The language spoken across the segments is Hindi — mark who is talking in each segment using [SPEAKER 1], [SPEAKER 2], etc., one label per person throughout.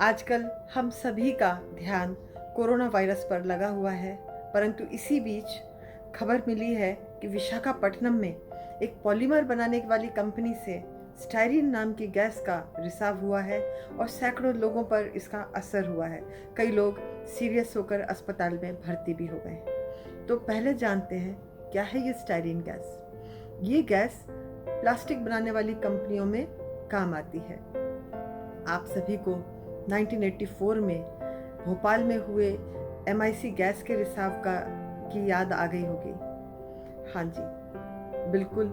[SPEAKER 1] आजकल हम सभी का ध्यान कोरोना वायरस पर लगा हुआ है, परंतु इसी बीच खबर मिली है कि विशाखापट्टनम में एक पॉलीमर बनाने वाली कंपनी से स्टायरीन नाम की गैस का रिसाव हुआ है और सैकड़ों लोगों पर इसका असर हुआ है। कई लोग सीरियस होकर अस्पताल में भर्ती भी हो गए। तो पहले जानते हैं क्या है ये स्टायरीन गैस। ये गैस प्लास्टिक बनाने वाली कंपनियों में काम आती है। आप सभी को 1984 में भोपाल में हुए MIC गैस के रिसाव की याद आ गई होगी। हाँ जी, बिल्कुल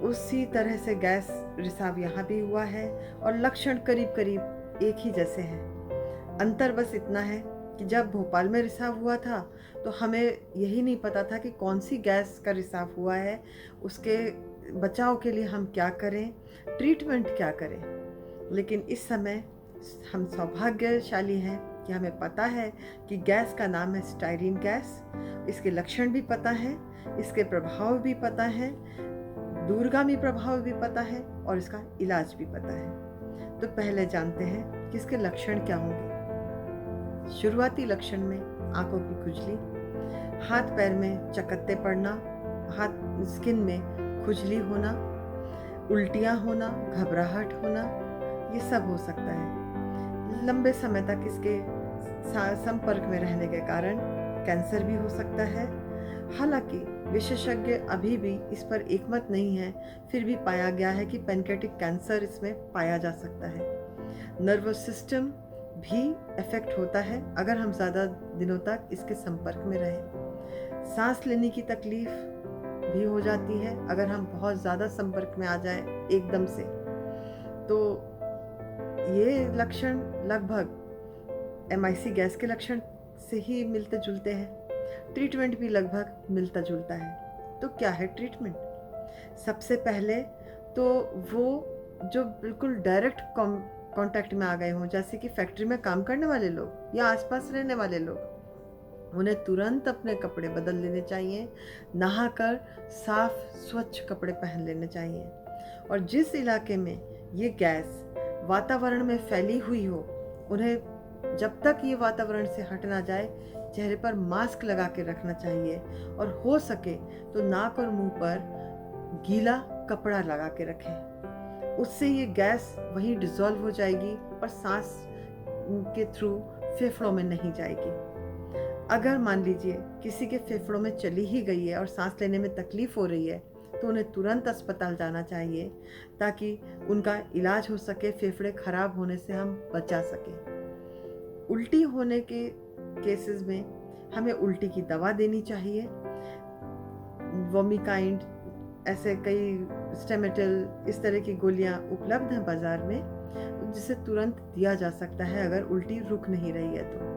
[SPEAKER 1] उसी तरह से गैस रिसाव यहाँ भी हुआ है और लक्षण करीब करीब एक ही जैसे हैं। अंतर बस इतना है कि जब भोपाल में रिसाव हुआ था तो हमें यही नहीं पता था कि कौन सी गैस का रिसाव हुआ है, उसके बचाव के लिए हम क्या करें, ट्रीटमेंट क्या करें। लेकिन इस समय हम सौभाग्यशाली हैं कि हमें पता है कि गैस का नाम है स्टायरीन गैस। इसके लक्षण भी पता है, इसके प्रभाव भी पता है, दूरगामी प्रभाव भी पता है और इसका इलाज भी पता है। तो पहले जानते हैं कि इसके लक्षण क्या होंगे। शुरुआती लक्षण में आंखों की खुजली, हाथ पैर में चकत्ते पड़ना, हाथ स्किन में खुजली होना, उल्टियाँ होना, घबराहट होना, ये सब हो सकता है। लंबे समय तक इसके संपर्क में रहने के कारण कैंसर भी हो सकता है। हालांकि विशेषज्ञ अभी भी इस पर एकमत नहीं है, फिर भी पाया गया है कि पैनक्रेटिक कैंसर इसमें पाया जा सकता है। नर्वस सिस्टम भी इफेक्ट होता है अगर हम ज़्यादा दिनों तक इसके संपर्क में रहें। सांस लेने की तकलीफ भी हो जाती है अगर हम बहुत ज़्यादा संपर्क में आ जाएं एकदम से। तो ये लक्षण लगभग MIC गैस के लक्षण से ही मिलते जुलते हैं। ट्रीटमेंट भी लगभग मिलता जुलता है। तो क्या है ट्रीटमेंट? सबसे पहले तो वो जो बिल्कुल डायरेक्ट कांटेक्ट में आ गए हों, जैसे कि फैक्ट्री में काम करने वाले लोग या आसपास रहने वाले लोग, उन्हें तुरंत अपने कपड़े बदल लेने चाहिए, नहाकर साफ स्वच्छ कपड़े पहन लेने चाहिए। और जिस इलाके में ये गैस वातावरण में फैली हुई हो, उन्हें जब तक ये वातावरण से हट ना जाए चेहरे पर मास्क लगा के रखना चाहिए और हो सके तो नाक और मुंह पर गीला कपड़ा लगा के रखें। उससे ये गैस वहीं डिसॉल्व हो जाएगी और सांस के थ्रू फेफड़ों में नहीं जाएगी। अगर मान लीजिए किसी के फेफड़ों में चली ही गई है और सांस लेने में तकलीफ हो रही है तो उन्हें तुरंत अस्पताल जाना चाहिए ताकि उनका इलाज हो सके, फेफड़े खराब होने से हम बचा सकें। उल्टी होने के केसेस में हमें उल्टी की दवा देनी चाहिए। वोमिकाइंड, ऐसे कई स्टेमेटिल, इस तरह की गोलियां उपलब्ध हैं बाज़ार में, जिसे तुरंत दिया जा सकता है अगर उल्टी रुक नहीं रही है तो।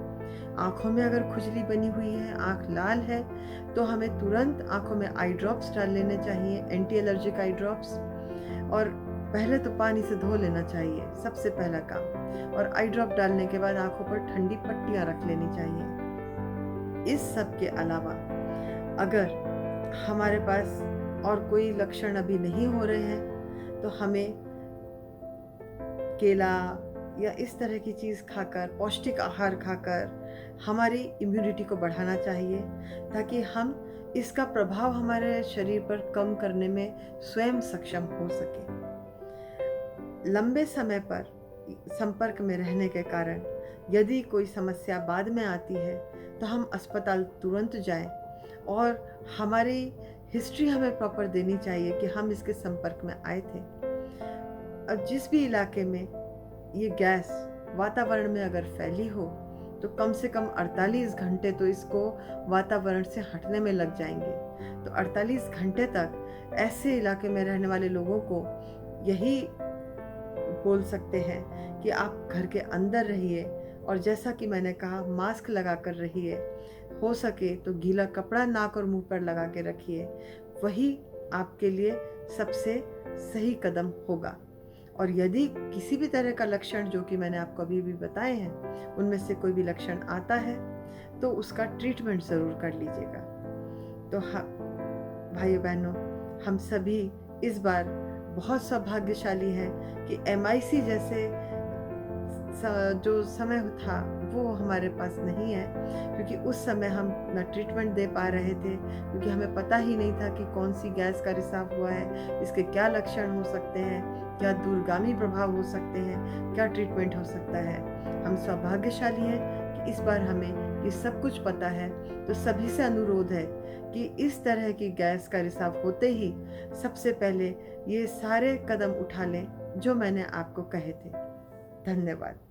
[SPEAKER 1] आँखों में अगर खुजली बनी हुई है, आँख लाल है, तो हमें तुरंत आँखों में आई ड्रॉप्स डाल लेने चाहिए, एंटी एलर्जिक आई ड्रॉप्स। और पहले तो पानी से धो लेना चाहिए, सबसे पहला काम। और आई ड्रॉप डालने के बाद आँखों पर ठंडी पट्टियाँ रख लेनी चाहिए। इस सब के अलावा अगर हमारे पास और कोई लक्षण अभी नहीं हो रहे हैं तो हमें केला या इस तरह की चीज़ खाकर, पौष्टिक आहार खाकर हमारी इम्यूनिटी को बढ़ाना चाहिए ताकि हम इसका प्रभाव हमारे शरीर पर कम करने में स्वयं सक्षम हो सके। लंबे समय पर संपर्क में रहने के कारण यदि कोई समस्या बाद में आती है तो हम अस्पताल तुरंत जाएं और हमारी हिस्ट्री हमें प्रॉपर देनी चाहिए कि हम इसके संपर्क में आए थे। और जिस भी इलाके में ये गैस वातावरण में अगर फैली हो तो कम से कम 48 घंटे तो इसको वातावरण से हटने में लग जाएंगे। तो 48 घंटे तक ऐसे इलाके में रहने वाले लोगों को यही बोल सकते हैं कि आप घर के अंदर रहिए और जैसा कि मैंने कहा मास्क लगा कर रहिए, हो सके तो गीला कपड़ा नाक और मुंह पर लगा के रखिए, वही आपके लिए सबसे सही कदम होगा। और यदि किसी भी तरह का लक्षण जो कि मैंने आपको अभी भी बताए हैं उनमें से कोई भी लक्षण आता है तो उसका ट्रीटमेंट ज़रूर कर लीजिएगा। तो हाँ भाइयों बहनों, हम सभी इस बार बहुत सौभाग्यशाली हैं कि MIC जैसे जो समय था वो हमारे पास नहीं है, क्योंकि उस समय हम ना ट्रीटमेंट दे पा रहे थे, क्योंकि हमें पता ही नहीं था कि कौन सी गैस का रिसाव हुआ है, इसके क्या लक्षण हो सकते हैं, क्या दूरगामी प्रभाव हो सकते हैं, क्या ट्रीटमेंट हो सकता है। हम सौभाग्यशाली हैं कि इस बार हमें ये सब कुछ पता है। तो सभी से अनुरोध है कि इस तरह की गैस का रिसाव होते ही सबसे पहले ये सारे कदम उठा लें जो मैंने आपको कहे थे। धन्यवाद।